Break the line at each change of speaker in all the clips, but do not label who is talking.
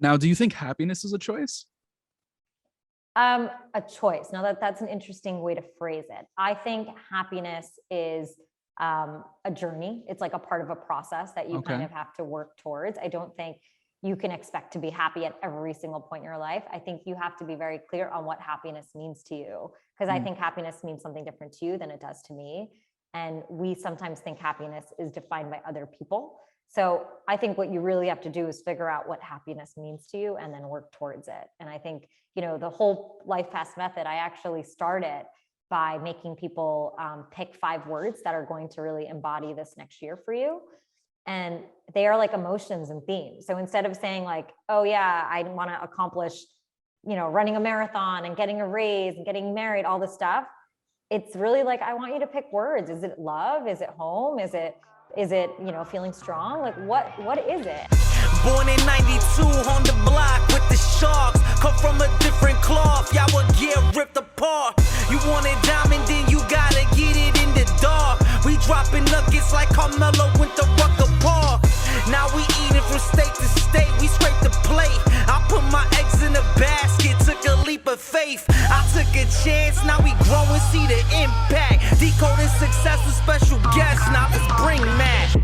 Now, do you think happiness is a choice?
A choice. Now that's an interesting way to phrase it. I think happiness is a journey. It's like a part of a process that you kind
Okay.
of have to work towards. I don't think you can expect to be happy at every single point in your life. I think you have to be very clear on what happiness means to you, because I
Mm.
think happiness means something different to you than it does to me. And we sometimes think happiness is defined by other people. So I think what you really have to do is figure out what happiness means to you and then work towards it. And I think, the whole Lifepass method, I actually started by making people pick 5 words that are going to really embody this next year for you. And they are like emotions and themes. So instead of saying like, oh yeah, I want to accomplish, running a marathon and getting a raise and getting married, all this stuff, it's really like, I want you to pick words. Is it love? Is it home? Is it, feeling strong? Like what is it?
Born in 92 on the block with the Sharks. Come from a different cloth, y'all would get ripped apart. You want a diamond, then you gotta get it in the dark. We dropping nuggets like Carmelo went to Rucker Park. Now we eating from state to state, we scrape the plate. I put my eggs in a basket, took a leap of faith. I took a chance, now we grow and see the impact. Decoding success with special guests, now let's bring Matt.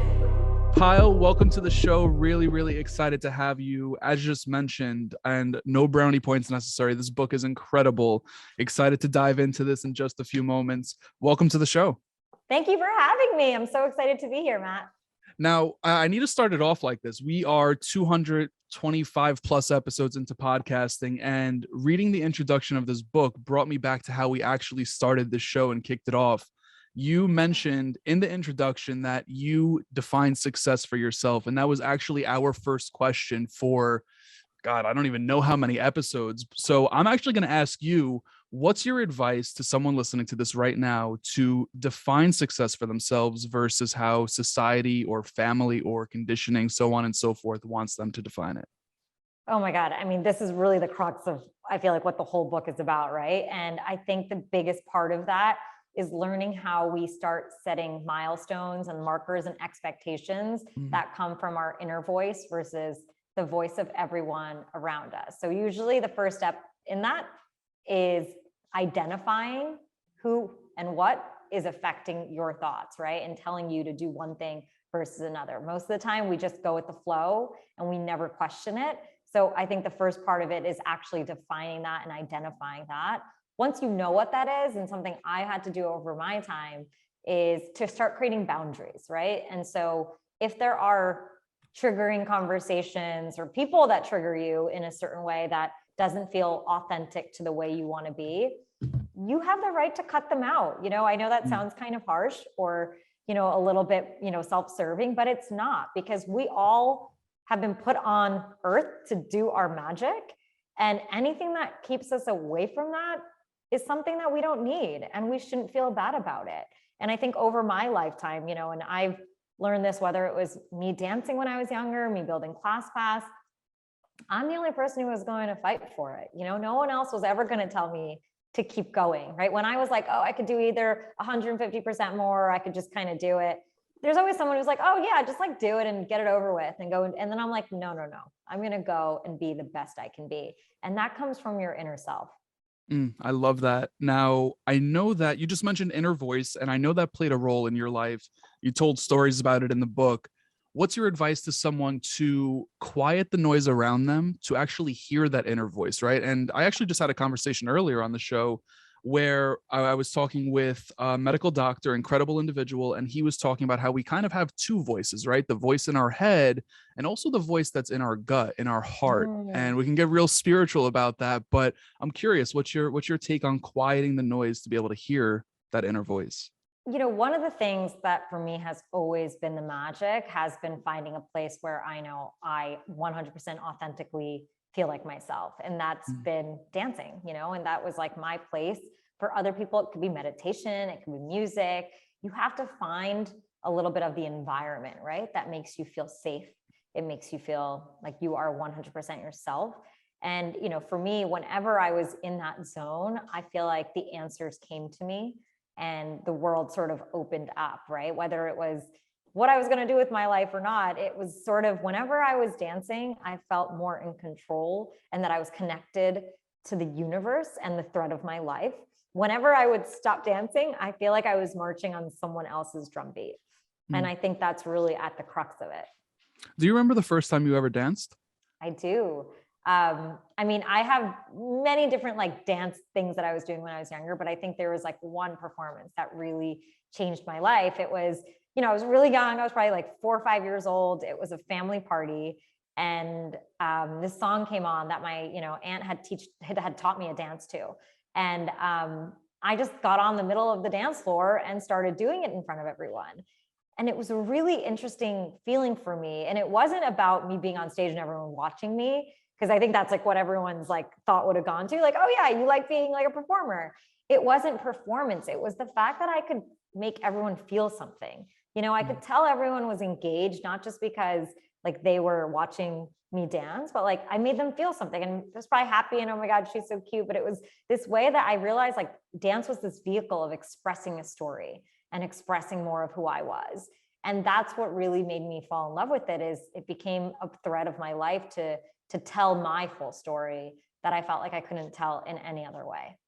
Payal, welcome to the show. Really, really excited to have you. As you just mentioned, and no brownie points necessary. This book is incredible. Excited to dive into this in just a few moments. Welcome to the show.
Thank you for having me. I'm so excited to be here, Matt.
Now, I need to start it off like this. We are 225 plus episodes into podcasting, and reading the introduction of this book brought me back to how we actually started this show and kicked it off. You mentioned in the introduction that you defined success for yourself, and that was actually our first question for, God, I don't even know how many episodes. So I'm actually going to ask you, what's your advice to someone listening to this right now to define success for themselves versus how society or family or conditioning, so on and so forth, wants them to define it?
Oh my God. I mean, this is really the crux of, I feel like, what the whole book is about, right? And I think the biggest part of that is learning how we start setting milestones and markers and expectations that come from our inner voice versus the voice of everyone around us. So usually the first step in that is identifying who and what is affecting your thoughts, right? And telling you to do one thing versus another. Most of the time we just go with the flow and we never question it. So I think the first part of it is actually defining that and identifying that. Once you know what that is, and something I had to do over my time is to start creating boundaries, right? And so if there are triggering conversations or people that trigger you in a certain way that doesn't feel authentic to the way you want to be, you have the right to cut them out. I know that sounds kind of harsh or, a little bit, self-serving, but it's not, because we all have been put on earth to do our magic. And anything that keeps us away from that is something that we don't need, and we shouldn't feel bad about it. And I think over my lifetime, and I've learned this, whether it was me dancing when I was younger, me building ClassPass, I'm the only person who was going to fight for it. No one else was ever going to tell me to keep going, right? When I was like, oh, I could do either 150% more, or I could just kind of do it. There's always someone who's like, oh yeah, just like do it and get it over with and go. And then I'm like, no, I'm going to go and be the best I can be. And that comes from your inner self.
I love that. Now, I know that you just mentioned inner voice, and I know that played a role in your life. You told stories about it in the book. What's your advice to someone to quiet the noise around them, to actually hear that inner voice, right? And I actually just had a conversation earlier on the show where I was talking with a medical doctor, incredible individual, and he was talking about how we kind of have 2 voices, right? The voice in our head and also the voice that's in our gut, in our heart. And we can get real spiritual about that, but I'm curious, what's your take on quieting the noise to be able to hear that inner voice?
One of the things that for me has always been the magic has been finding a place where I know I 100% authentically feel like myself. And that's been dancing, and that was like my place. For other people, it could be meditation, it could be music. You have to find a little bit of the environment, right? That makes you feel safe. It makes you feel like you are 100% yourself. And, for me, whenever I was in that zone, I feel like the answers came to me and the world sort of opened up, right? Whether it was, what I was going to do with my life or not. It was sort of whenever I was dancing, I felt more in control and that I was connected to the universe and the thread of my life. Whenever I would stop dancing, I feel like I was marching on someone else's drum beat. And I think that's really at the crux of it.
Do you remember the first time you ever danced?
I do. I mean, I have many different like dance things that I was doing when I was younger, but I think there was like one performance that really changed my life. It was, I was really young. I was probably like 4 or 5 years old. It was a family party. And this song came on that my, aunt had taught me a dance to. And I just got on the middle of the dance floor and started doing it in front of everyone. And it was a really interesting feeling for me. And it wasn't about me being on stage and everyone watching me, because I think that's like what everyone's like thought would have gone to, like, oh yeah, you like being like a performer. It wasn't performance. It was the fact that I could make everyone feel something. I could tell everyone was engaged, not just because like they were watching me dance, but like I made them feel something and was probably happy and oh my God, she's so cute. But it was this way that I realized like dance was this vehicle of expressing a story and expressing more of who I was. And that's what really made me fall in love with it. Is it became a thread of my life to tell my full story that I felt like I couldn't tell in any other way.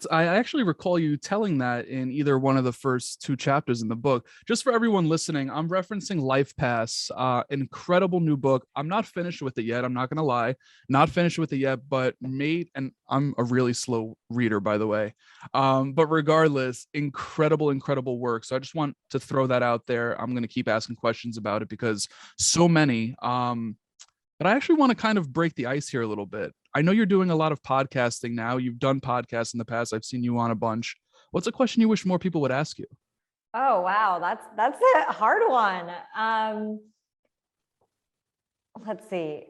I actually recall you telling that in either one of the first 2 chapters in the book. Just for everyone listening, I'm referencing Lifepass, incredible new book. I'm not finished with it yet. I'm not going to lie, not finished with it yet, but and I'm a really slow reader, by the way. But regardless, incredible work. So I just want to throw that out there. I'm going to keep asking questions about it because so many. But I actually want to kind of break the ice here a little bit. I know you're doing a lot of podcasting now. You've done podcasts in the past. I've seen you on a bunch. What's a question you wish more people would ask you?
Oh, wow. That's a hard one. Let's see.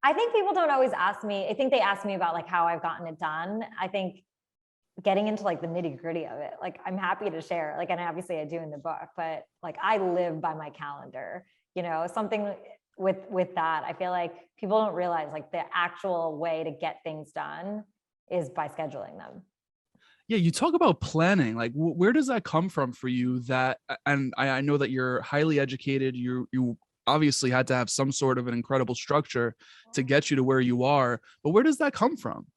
I think people don't always ask me. I think they ask me about like how I've gotten it done. I think getting into like the nitty gritty of it, like I'm happy to share, like, and obviously I do in the book, but like I live by my calendar, something with that. I feel like people don't realize like the actual way to get things done is by scheduling them.
Yeah, you talk about planning. Like, where does that come from for you? And I know that you're highly educated. You obviously had to have some sort of an incredible structure to get you to where you are. But where does that come from?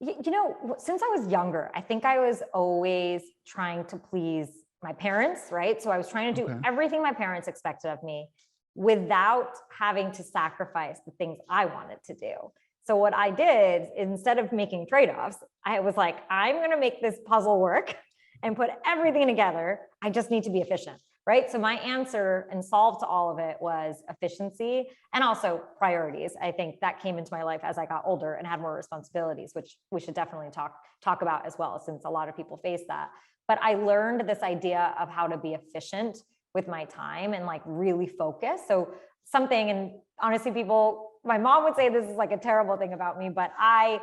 Since I was younger, I think I was always trying to please my parents, right? So I was trying to do everything my parents expected of me without having to sacrifice the things I wanted to do. So what I did, instead of making trade-offs, I was like, I'm going to make this puzzle work and put everything together. I just need to be efficient, right? So my answer and solve to all of it was efficiency and also priorities. I think that came into my life as I got older and had more responsibilities, which we should definitely talk about as well, since a lot of people face that. But I learned this idea of how to be efficient with my time and like really focus. So something, and honestly, my mom would say this is like a terrible thing about me, but I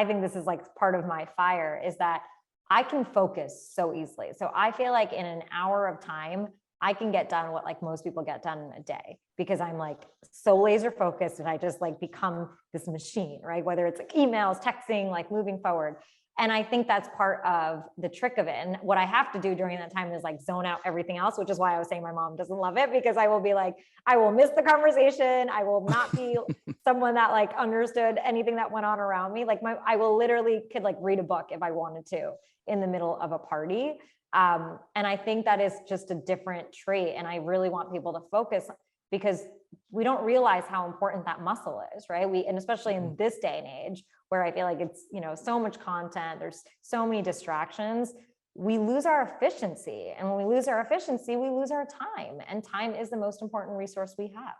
think this is like part of my fire, is that I can focus so easily. So I feel like in an hour of time, I can get done what like most people get done in a day, because I'm like so laser focused and I just like become this machine, right? Whether it's like emails, texting, like moving forward. And I think that's part of the trick of it. And what I have to do during that time is like zone out everything else, which is why I was saying my mom doesn't love it, because I will be like, I will miss the conversation. I will not be someone that like understood anything that went on around me. Like I will literally could like read a book if I wanted to in the middle of a party. And I think that is just a different trait. And I really want people to focus, because we don't realize how important that muscle is, right? And especially in this day and age, where I feel like it's, so much content, there's so many distractions, we lose our efficiency. And when we lose our efficiency, we lose our time. And time is the most important resource we have.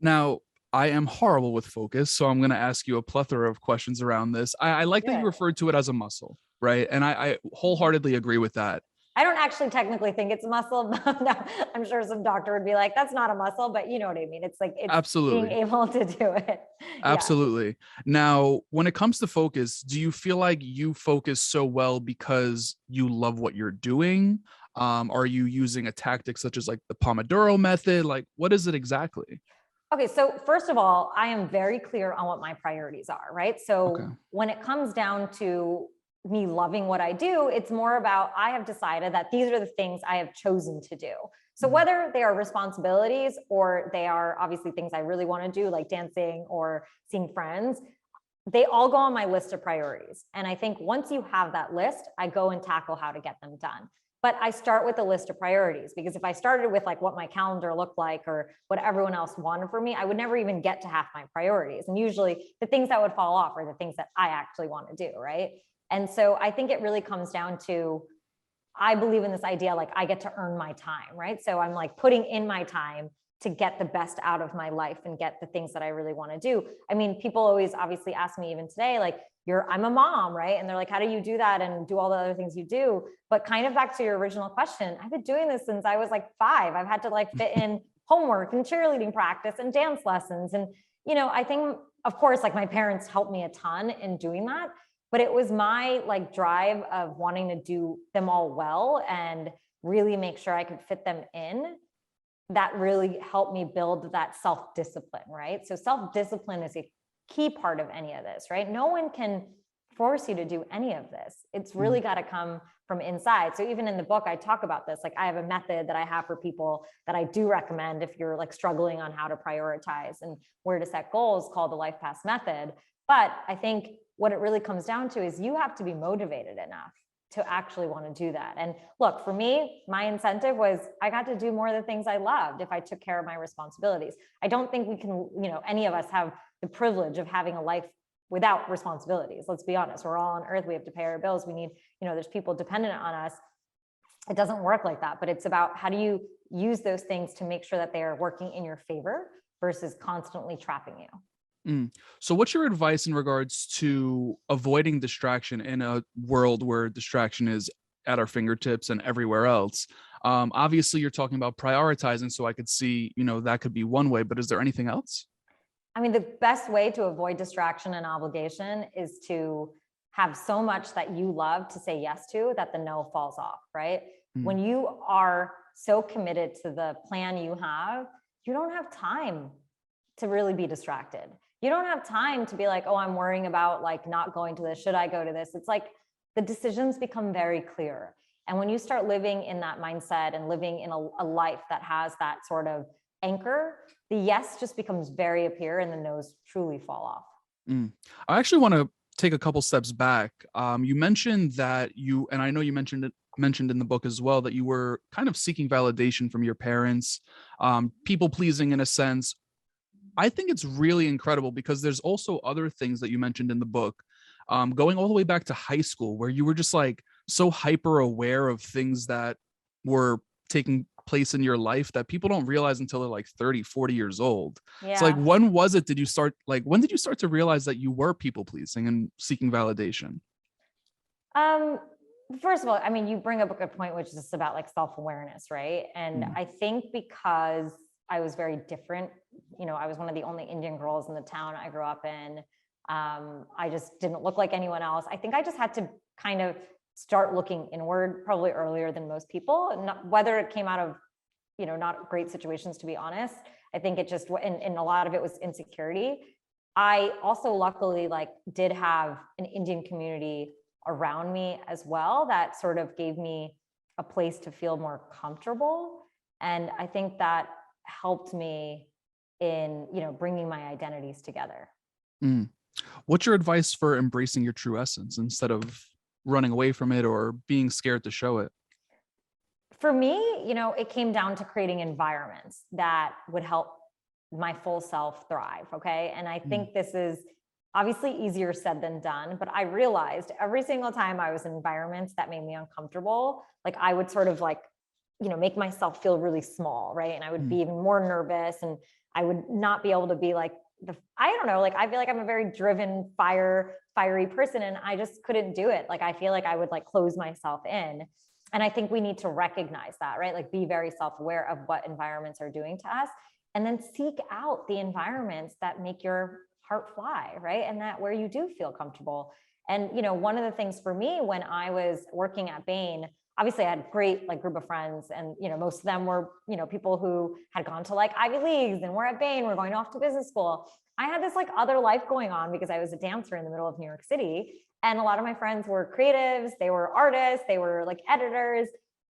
Now, I am horrible with focus, so I'm going to ask you a plethora of questions around this. I like that you referred to it as a muscle, right? And I wholeheartedly agree with that.
I don't actually technically think it's a muscle. No, I'm sure some doctor would be like, that's not a muscle, but you know what I mean? It's like, it's
absolutely
being able to do it.
Absolutely. Yeah. Now, when it comes to focus, do you feel like you focus so well because you love what you're doing? Are you using a tactic such as like the Pomodoro method? Like, what is it exactly?
Okay, so first of all, I am very clear on what my priorities are, right? So when it comes down to me loving what I do. It's more about, I have decided that these are the things I have chosen to do. So whether they are responsibilities or they are obviously things I really want to do, like dancing or seeing friends, they all go on my list of priorities. And I think once you have that list, I go and tackle how to get them done. But I start with a list of priorities, because if I started with like what my calendar looked like or what everyone else wanted for me, I would never even get to half my priorities. And usually the things that would fall off are the things that I actually want to do, right? And so I think it really comes down to, I believe in this idea, like I get to earn my time, right? So I'm like putting in my time to get the best out of my life and get the things that I really want to do. I mean, people always obviously ask me even today, like, I'm a mom, right? And they're like, how do you do that and do all the other things you do? But kind of back to your original question, I've been doing this since I was like 5. I've had to like fit in homework and cheerleading practice and dance lessons. And, I think, of course, like my parents helped me a ton in doing that, but it was my like drive of wanting to do them all well and really make sure I could fit them in that really helped me build that self-discipline, right? So self-discipline is a key part of any of this, right? No one can force you to do any of this. It's really got to come from inside. So even in the book, I talk about this. Like I have a method that I have for people that I do recommend if you're like struggling on how to prioritize and where to set goals, called the Lifepass Method. But I think what it really comes down to is you have to be motivated enough to actually want to do that. And look, for me, my incentive was I got to do more of the things I loved if I took care of my responsibilities. I don't think we can, any of us have the privilege of having a life without responsibilities. Let's be honest. We're all on earth. We have to pay our bills. We need, there's people dependent on us. It doesn't work like that, but it's about how do you use those things to make sure that they are working in your favor versus constantly trapping you.
So what's your advice in regards to avoiding distraction in a world where distraction is at our fingertips and everywhere else? Obviously you're talking about prioritizing, so I could see, that could be one way, but is there anything else?
I mean, the best way to avoid distraction and obligation is to have so much that you love to say yes to that the no falls off, right? When you are so committed to the plan you don't have time to really be distracted. You don't have time to be like, oh, I'm worrying about like not going to this. Should I go to this? It's like the decisions become very clear. And when you start living in that mindset and living in a life that has that sort of anchor, the yes just becomes very appear and the no's truly fall off.
I actually want to take a couple steps back. You mentioned that and I know you mentioned in the book as well, that you were kind of seeking validation from your parents, people pleasing in a sense. I think it's really incredible because there's also other things that you mentioned in the book, going all the way back to high school, where you were just like so hyper aware of things that were taking place in your life that people don't realize until they're like 30, 40 years old.
Yeah.
So like, when did you start to realize that you were people pleasing and seeking validation?
First of all, I mean, you bring up a good point, which is just about like self-awareness, right? And I think because I was very different. I was one of the only Indian girls in the town I grew up in. I just didn't look like anyone else. I think I just had to kind of start looking inward probably earlier than most people, whether it came out of, not great situations, to be honest. I think it just, and a lot of it was insecurity. I also luckily did have an Indian community around me as well that sort of gave me a place to feel more comfortable. And I think that helped me in, bringing my identities together.
What's your advice for embracing your true essence instead of running away from it or being scared to show it?
For me, it came down to creating environments that would help my full self thrive. Okay. And I think this is obviously easier said than done, but I realized every single time I was in environments that made me uncomfortable, I would sort of make myself feel really small, right? And I would be even more nervous, and I would not be able to be I don't know, I feel like I'm a very driven, fiery person, and I just couldn't do it. I feel like I would close myself in. And I think we need to recognize that, right? Be very self-aware of what environments are doing to us, and then seek out the environments that make your heart fly, right? And that where you do feel comfortable. And, one of the things for me when I was working at Bain, obviously I had a great group of friends, and, most of them were, people who had gone to Ivy Leagues and were at Bain, were going off to business school. I had this other life going on because I was a dancer in the middle of New York City. And a lot of my friends were creatives, they were artists, they were like editors.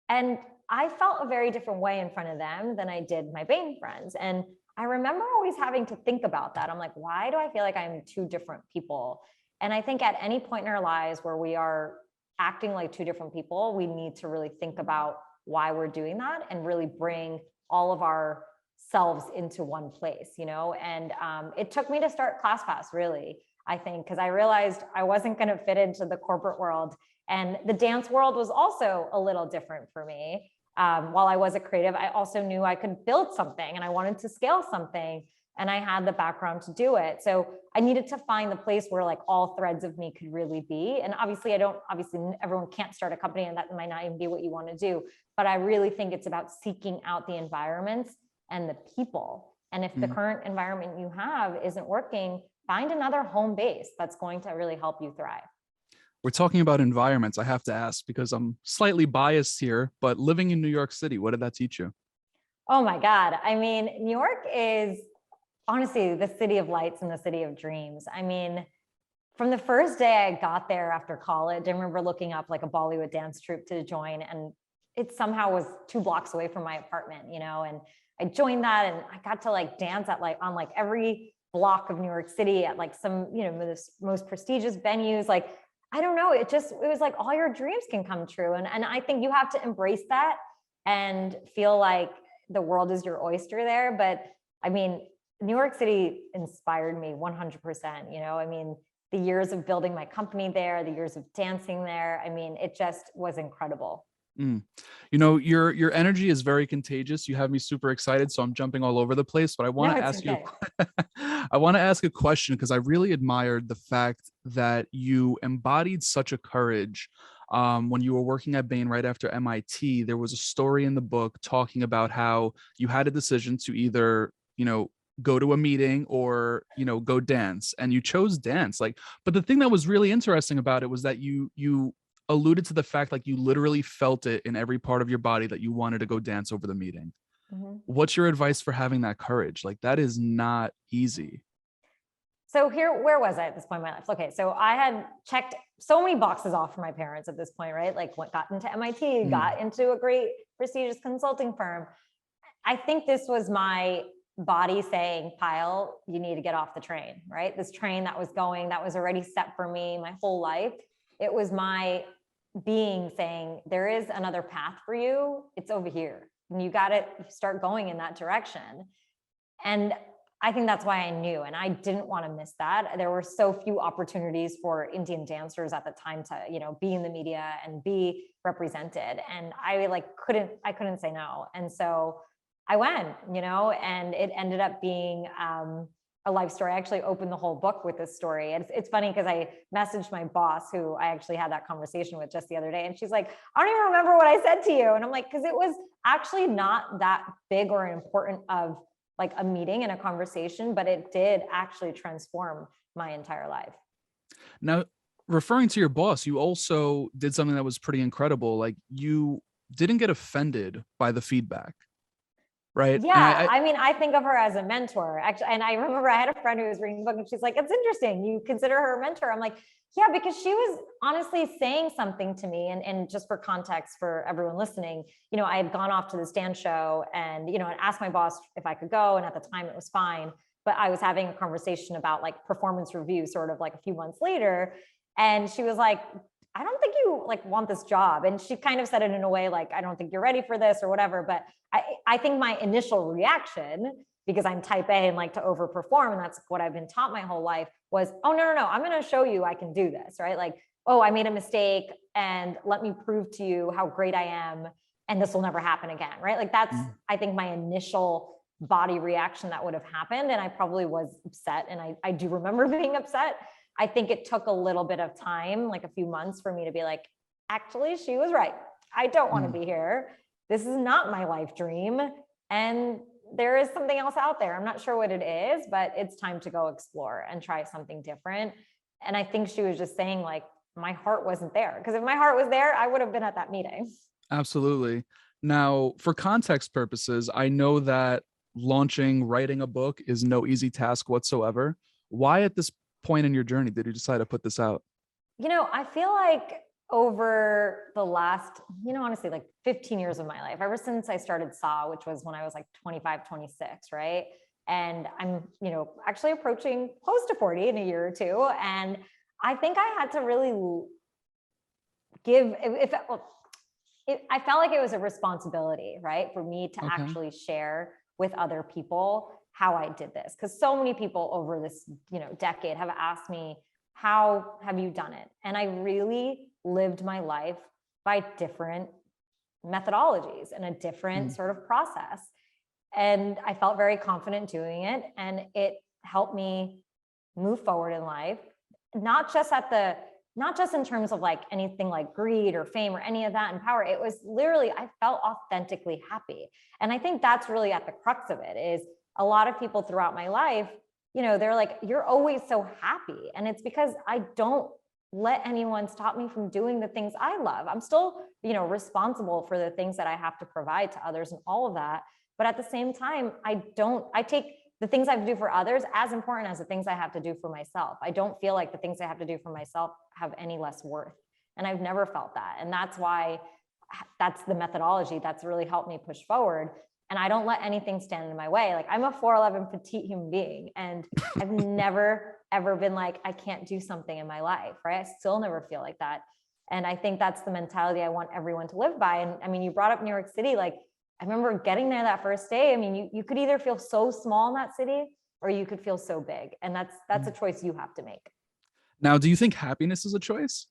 And I felt a very different way in front of them than I did my Bain friends. And I remember always having to think about that. I'm like, why do I feel like I'm two different people? And I think at any point in our lives where we are acting like two different people, we need to really think about why we're doing that and really bring all of our selves into one place, you know? And it took me to start ClassPass, really, I think, because I realized I wasn't going to fit into the corporate world. And the dance world was also a little different for me. While I was a creative, I also knew I could build something and I wanted to scale something, and I had the background to do it. So I needed to find the place where like all threads of me could really be. And obviously everyone can't start a company, and that might not even be what you want to do. But I really think it's about seeking out the environments and the people. And if the current environment you have isn't working, find another home base that's going to really help you thrive.
We're talking about environments. I have to ask because I'm slightly biased here, but living in New York City, what did that teach you?
Oh my God. I mean, New York is honestly the city of lights and the city of dreams. I mean, from the first day I got there after college, I remember looking up like a Bollywood dance troupe to join, and it somehow was 2 blocks away from my apartment, you know, and I joined that, and I got to like dance at like on like every block of New York City at like some, you know, the most prestigious venues. Like, I don't know, it was like all your dreams can come true. And I think you have to embrace that and feel like the world is your oyster there. But I mean, New York City inspired me 100%, you know, I mean, the years of building my company there, the years of dancing there, I mean, it just was incredible.
You know, your energy is very contagious. You have me super excited, so I'm jumping all over the place. But I want to ask you, I want to ask a question because I really admired the fact that you embodied such a courage. When you were working at Bain right after MIT, there was a story in the book talking about how you had a decision to either, you know, go to a meeting or, you know, go dance, and you chose dance. Like, but the thing that was really interesting about it was that you alluded to the fact like you literally felt it in every part of your body that you wanted to go dance over the meeting. What's your advice for having that courage? Like, that is not easy.
So where was I at this point in my life? Okay, so I had checked so many boxes off for my parents at this point, right? Like, got into MIT, got into a great prestigious consulting firm. I think this was my body saying, Payal, you need to get off the train, right? This train that was going, that was already set for me my whole life. It was my being saying, there is another path for you. It's over here. And you got to start going in that direction. And I think that's why I knew, and I didn't want to miss that. There were so few opportunities for Indian dancers at the time to, you know, be in the media and be represented. And I couldn't say no. And so I went, you know, and it ended up being, a life story. I actually opened the whole book with this story. It's funny because I messaged my boss, who I actually had that conversation with just the other day. And she's like, I don't even remember what I said to you. And I'm like, because it was actually not that big or important of like a meeting and a conversation, but it did actually transform my entire life.
Now, referring to your boss, you also did something that was pretty incredible. Like, you didn't get offended by the feedback. Right.
Yeah. I mean, I think of her as a mentor, actually. And I remember I had a friend who was reading the book and she's like, it's interesting. You consider her a mentor. I'm like, yeah, because she was honestly saying something to me. And just for context for everyone listening, you know, I had gone off to this dance show and, you know, I asked my boss if I could go. And at the time it was fine, but I was having a conversation about like performance review sort of like a few months later. And she was like, I don't think you like want this job. And she kind of said it in a way like, I don't think you're ready for this or whatever. But I think my initial reaction, because I'm type A and like to overperform, and that's what I've been taught my whole life, was, oh, no, I'm going to show you I can do this, right? Like, oh, I made a mistake and let me prove to you how great I am. And this will never happen again, right? Like that's, I think my initial body reaction that would have happened. And I probably was upset. And I do remember being upset. I think it took a little bit of time, like a few months, for me to be like, actually, she was right. I don't want to be here. This is not my life dream. And there is something else out there. I'm not sure what it is, but it's time to go explore and try something different. And I think she was just saying like, my heart wasn't there. Because if my heart was there, I would have been at that meeting.
Absolutely. Now, for context purposes, I know that writing a book is no easy task whatsoever. Why at this point in your journey did you decide to put this out?
I feel like over the last, honestly, like 15 years of my life, ever since I started SAW, which was when I was like 25, 26, right? And I'm, actually approaching close to 40 in a year or two. And I think I had to really give, I felt like it was a responsibility, right? For me to
Okay.
actually share with other people how I did this. Because so many people over this, decade have asked me, how have you done it? And I really lived my life by different methodologies and a different
Mm.
sort of process. And I felt very confident doing it. And it helped me move forward in life, not just in terms of like anything like greed or fame or any of that and power. It was literally, I felt authentically happy. And I think that's really at the crux of it. Is a lot of people throughout my life, they're like, you're always so happy. And it's because I don't let anyone stop me from doing the things I love. I'm still, responsible for the things that I have to provide to others and all of that. But at the same time, I take the things I have to do for others as important as the things I have to do for myself. I don't feel like the things I have to do for myself have any less worth. And I've never felt that. And that's why that's the methodology that's really helped me push forward. And I don't let anything stand in my way. Like, I'm a 4'11" petite human being, and I've never, ever been like, I can't do something in my life, right? I still never feel like that. And I think that's the mentality I want everyone to live by. And I mean, you brought up New York City. Like, I remember getting there that first day. I mean, you could either feel so small in that city or you could feel so big. And that's a choice you have to make.
Now, do you think happiness is a choice?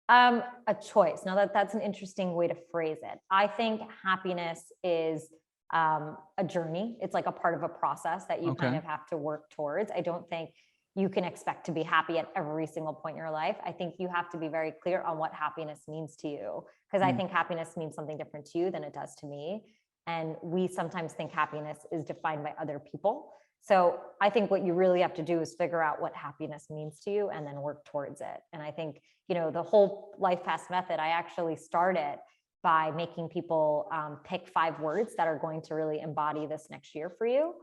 A choice. Now that's an interesting way to phrase it. I think happiness is a journey. It's like a part of a process that you kind
Okay.
of have to work towards. I don't think you can expect to be happy at every single point in your life. I think you have to be very clear on what happiness means to you, because I
Mm.
think happiness means something different to you than it does to me. And we sometimes think happiness is defined by other people. So I think what you really have to do is figure out what happiness means to you and then work towards it. And I think, the whole Lifepass method, I actually started by making people pick 5 words that are going to really embody this next year for you.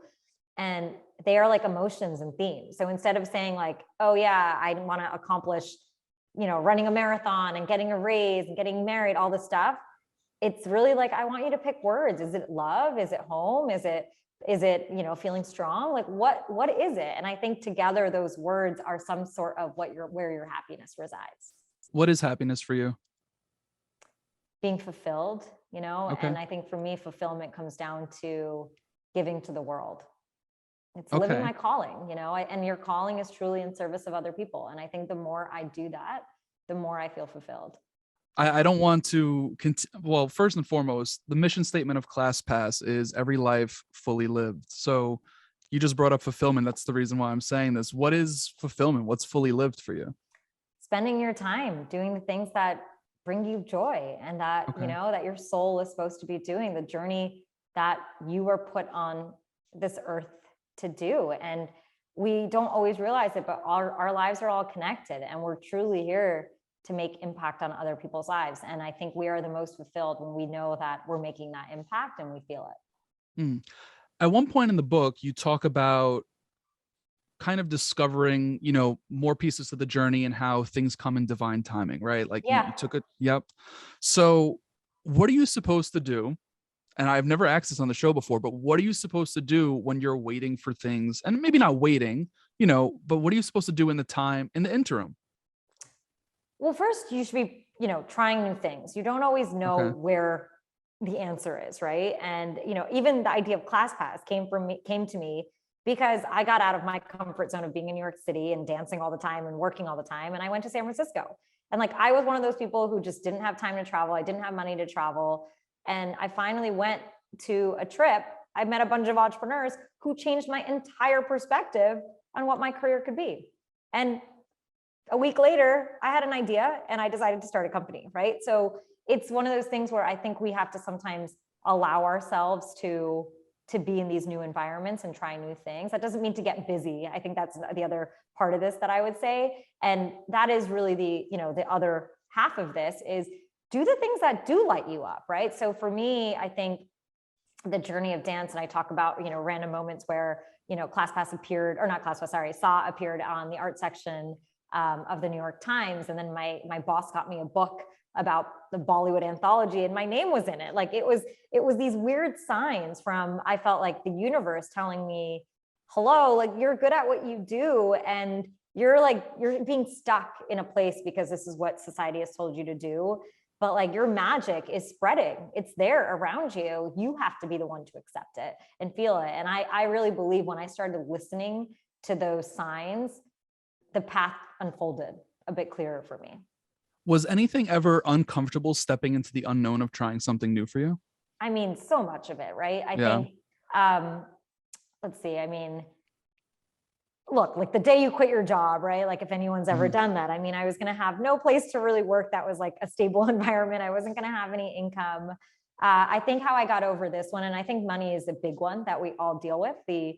And they are like emotions and themes. So instead of saying like, oh yeah, I want to accomplish, running a marathon and getting a raise and getting married, all this stuff, it's really like, I want you to pick words. Is it love? Is it home? Is it, feeling strong? Like what is it? And I think together those words are some sort of where your happiness resides.
What is happiness for you?
Being fulfilled,
Okay.
and I think for me, fulfillment comes down to giving to the world. It's living
Okay.
my calling, and your calling is truly in service of other people. And I think the more I do that, the more I feel fulfilled.
I don't want to well, first and foremost, the mission statement of ClassPass is every life fully lived. So you just brought up fulfillment. That's the reason why I'm saying this. What is fulfillment? What's fully lived for you?
Spending your time doing the things that bring you joy and that,
Okay.
that your soul is supposed to be doing, the journey that you were put on this earth to do. And we don't always realize it, but our lives are all connected, and we're truly here to make impact on other people's lives. And I think we are the most fulfilled when we know that we're making that impact and we feel it.
Mm. At one point in the book, you talk about kind of discovering, more pieces of the journey and how things come in divine timing, right? Like you
Yeah.
took it. Yep. So what are you supposed to do? And I've never asked this on the show before, but what are you supposed to do when you're waiting for things? And maybe not waiting, but what are you supposed to do in the interim?
Well, first you should be, trying new things. You don't always know
Okay.
where the answer is, right? And, even the idea of ClassPass came to me because I got out of my comfort zone of being in New York City and dancing all the time and working all the time. And I went to San Francisco. And like, I was one of those people who just didn't have time to travel. I didn't have money to travel. And I finally went to a trip. I met a bunch of entrepreneurs who changed my entire perspective on what my career could be. And a week later, I had an idea and I decided to start a company, right? So it's one of those things where I think we have to sometimes allow ourselves to be in these new environments and try new things. That doesn't mean to get busy. I think that's the other part of this that I would say. And that is really the other half of this is do the things that do light you up, right? So for me, I think the journey of dance, and I talk about, random moments where, ClassPass appeared, or not ClassPass, sorry, SAW appeared on the art section of the New York Times. And then my boss got me a book about the Bollywood anthology, and my name was in it. Like it was these weird signs from, I felt like the universe telling me, hello, like you're good at what you do, and you're being stuck in a place because this is what society has told you to do. But like your magic is spreading. It's there around you. You have to be the one to accept it and feel it. And I really believe when I started listening to those signs, the path unfolded a bit clearer for me.
Was anything ever uncomfortable stepping into the unknown of trying something new for you?
I mean, so much of it, right? I
Yeah.
think, let's see, I mean, look, like the day you quit your job, right? Like if anyone's ever done that, I mean, I was going to have no place to really work that was like a stable environment. I wasn't going to have any income. I think how I got over this one, and I think money is a big one that we all deal with, a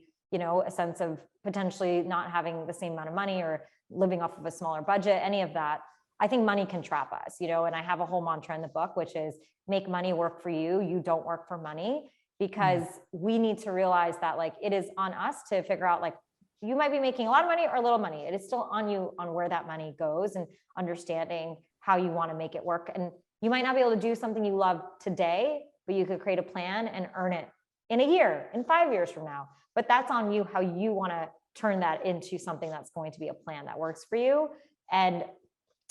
sense of potentially not having the same amount of money or living off of a smaller budget, any of that. I think money can trap us, and I have a whole mantra in the book, which is make money work for you. You don't work for money, because we need to realize that like it is on us to figure out, like, you might be making a lot of money or a little money. It is still on you on where that money goes and understanding how you want to make it work. And you might not be able to do something you love today, but you could create a plan and earn it in a year, in 5 years from now. But that's on you, how you want to turn that into something that's going to be a plan that works for you. And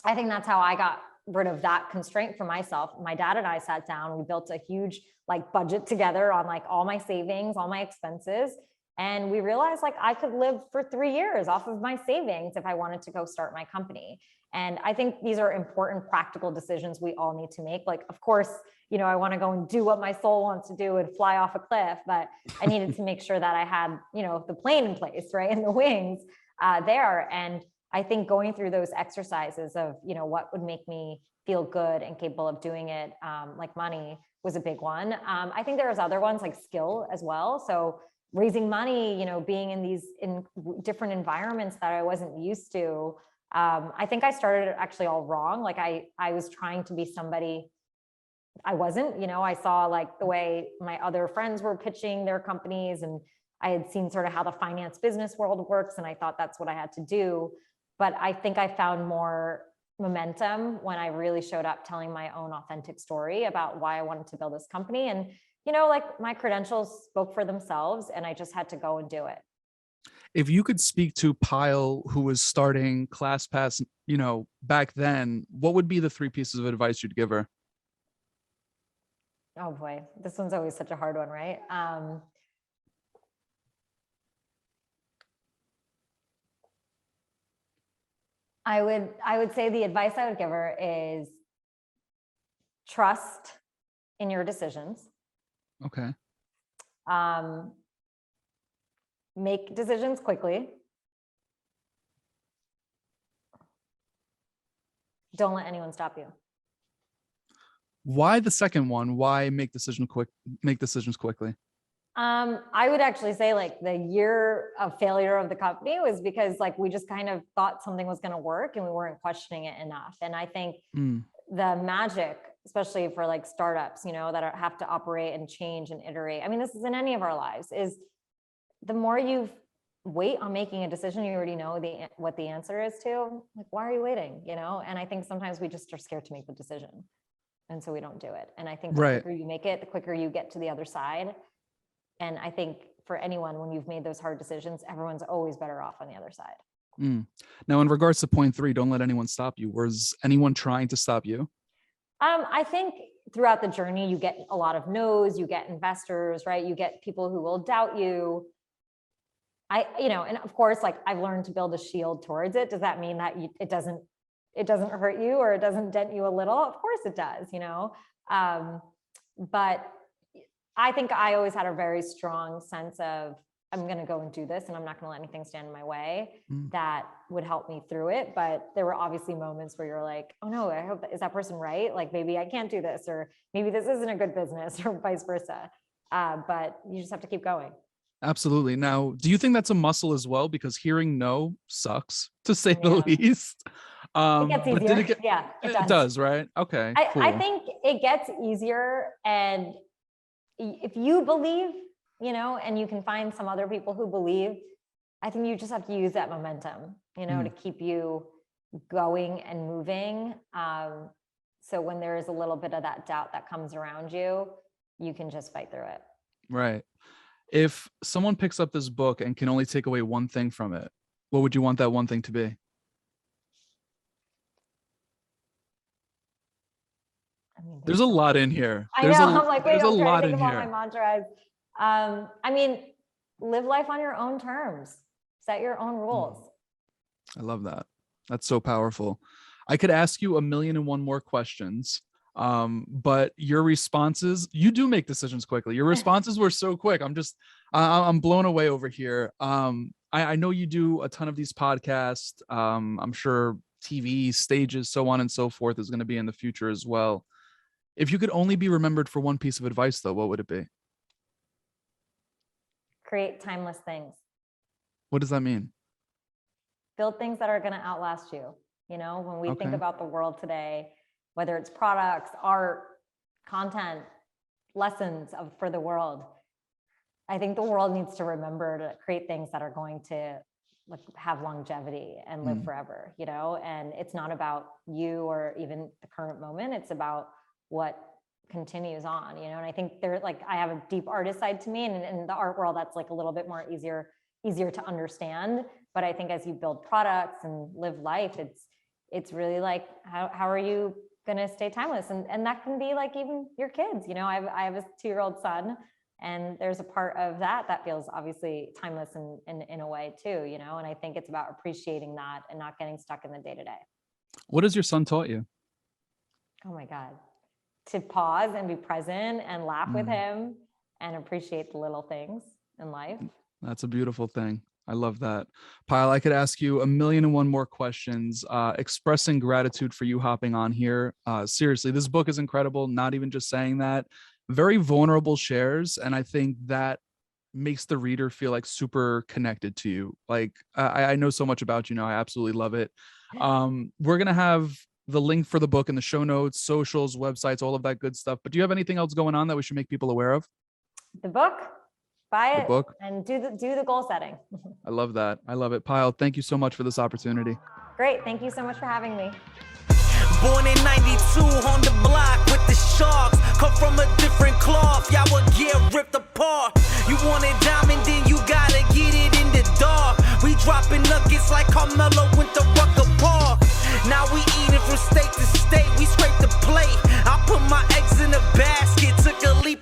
I think that's how I got rid of that constraint for myself. My dad and I sat down, we built a huge like budget together on like all my savings, all my expenses. And we realized like I could live for 3 years off of my savings if I wanted to go start my company. And I think these are important practical decisions we all need to make. Like, of course, I want to go and do what my soul wants to do and fly off a cliff, but I needed to make sure that I had, the plane in place, right? And the wings there. And I think going through those exercises of, what would make me feel good and capable of doing it, like money was a big one. I think there was other ones like skill as well. So raising money, being in different environments that I wasn't used to. I think I started it actually all wrong. Like I was trying to be somebody I wasn't, I saw like the way my other friends were pitching their companies, and I had seen sort of how the finance business world works. And I thought that's what I had to do. But I think I found more momentum when I really showed up telling my own authentic story about why I wanted to build this company. And, like my credentials spoke for themselves, and I just had to go and do it.
If you could speak to Payal, who was starting ClassPass, back then, what would be the 3 pieces of advice you'd give her?
Oh boy, this one's always such a hard one, right? I would say the advice I would give her is trust in your decisions.
Okay.
Make decisions quickly. Don't let anyone stop you.
Why the second one? Why make decisions quickly?
I would actually say like the year of failure of the company was because like we just kind of thought something was going to work and we weren't questioning it enough. And I think the magic, especially for like startups, that have to operate and change and iterate. I mean, this is in any of our lives, is the more you wait on making a decision, you already know what the answer is to. Like, why are you waiting? And I think sometimes we just are scared to make the decision, and so we don't do it. And I think the quicker you make it, the quicker you get to the other side. And I think for anyone, when you've made those hard decisions, everyone's always better off on the other side.
Now, in regards to point 3, don't let anyone stop you. Was anyone trying to stop you?
I think throughout the journey, you get a lot of no's, you get investors, right? You get people who will doubt you. And of course, like I've learned to build a shield towards it. Does that mean that it doesn't hurt you or it doesn't dent you a little? Of course it does, but I think I always had a very strong sense of, I'm going to go and do this, and I'm not going to let anything stand in my way that would help me through it. But there were obviously moments where you're like, oh no, is that person right? Like maybe I can't do this, or maybe this isn't a good business, or vice versa. But you just have to keep going.
Absolutely. Now, do you think that's a muscle as well? Because hearing no sucks, to say the least.
It gets easier.
It does, right? Okay. Cool.
I think it gets easier, and if you believe, and you can find some other people who believe, I think you just have to use that momentum, to keep you going and moving. So when there is a little bit of that doubt that comes around you, you can just fight through it.
Right. If someone picks up this book and can only take away one thing from it, what would you want that one thing to be?
I mean,
There's a lot in here.
I know. I'm like, wait, I'm trying to think of all my mantras. I mean, live life on your own terms. Set your own rules.
I love that. That's so powerful. I could ask you 1,000,001 more questions, but your responses, you do make decisions quickly. Your responses were so quick. I'm blown away over here. I know you do a ton of these podcasts. I'm sure TV, stages, so on and so forth is going to be in the future as well. If you could only be remembered for one piece of advice, though, what would it be?
Create timeless things.
What does that mean?
Build things that are going to outlast you. You know, when we think about the world today, whether it's products, art, content, lessons for the world, I think the world needs to remember to create things that are going to have longevity and live forever, you know, and it's not about you or even the current moment. It's about what continues on, you know, and I think I have a deep artist side to me, and in the art world, that's like a little bit more easier to understand. But I think as you build products and live life, it's really like, how are you going to stay timeless? And that can be like even your kids, you know, I have a 2-year-old son, and there's a part of that feels obviously timeless in a way too, you know, and I think it's about appreciating that and not getting stuck in the day to day.
What has your son taught you?
Oh my God. To pause and be present and laugh with him and appreciate the little things in life.
That's a beautiful thing. I love that. Payal, I could ask you 1,000,001 more questions, expressing gratitude for you hopping on here. Seriously, this book is incredible. Not even just saying that. Very vulnerable shares. And I think that makes the reader feel like super connected to you. Like I know so much about you now. I absolutely love it. We're going to have the link for the book in the show notes, socials, websites, all of that good stuff. But do you have anything else going on that we should make people aware of?
The book, buy
The
it
book.
and do the goal setting.
I love that. I love it. Payal, thank you so much for this opportunity.
Great. Thank you so much for having me.
Born in 92 on the block with the Sharks. Come from a different cloth, y'all would get ripped apart. You want a diamond, then you gotta get it